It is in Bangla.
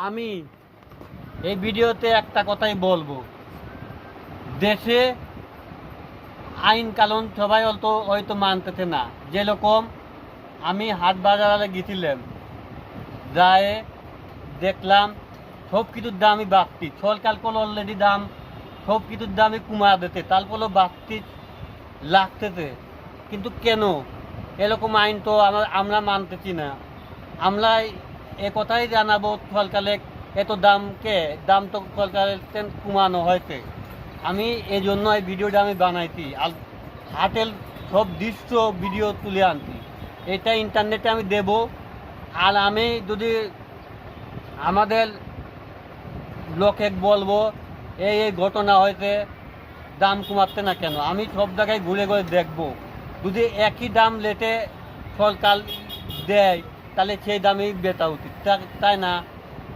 আমি এই ভিডিওতে একটা কথাই বলবো, দেশে আইন কানুন সবাই হয়তো মানতেছে না। যেরকম আমি হাট বাজারে গেছিলাম, যায় দেখলাম সব কিছুর দামই বাড়তি। সরকার কোনো অলরেডি দাম সব কিছুর দামই কমা দিতে, তারপরেও বাড়তি লাগতেছে। কিন্তু কেন এরকম আইন তো আমরা মানতেছি না। আমরা এ কথাই জানাবো সরকারে, এত দাম তো সরকারের কমানো হয়েছে। আমি এই জন্য এই ভিডিওটা আমি বানাইছি, আর হাটের সব দৃশ্য ভিডিও তুলে আনছি। এটা ইন্টারনেটে আমি দেব। আর আমি যদি আমাদের লোকে বলবো এই ঘটনা হয়েছে, দাম কমাচ্ছে না কেন। আমি সব জায়গায় ঘুরে ঘুরে দেখবো, যদি একই দাম রেটে সরকার দেয় তাহলে সেই দামেই বেচা উচিত, তাই না?